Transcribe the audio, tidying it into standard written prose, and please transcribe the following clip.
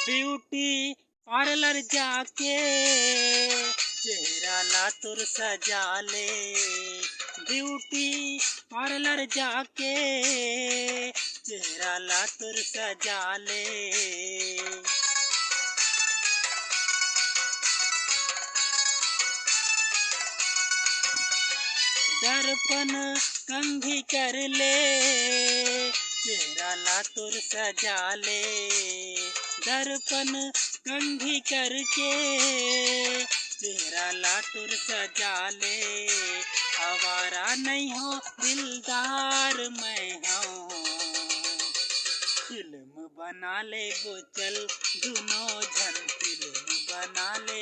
Beauty parlour जाके चेहरा ला तुर सजा ले। ब्यूटी पार्लर जाके चेहरा ला तुर सजा ले। दर्पण कंघी कर ले चेहरा ला तुर सजा ले। दर्पण कंघी करके चेहरा ला तुर सजा ले। आवारा नहीं हो दिलदार मैं हूँ, फिल्म बना ले वो चल दुनो जन फिल्म बना ले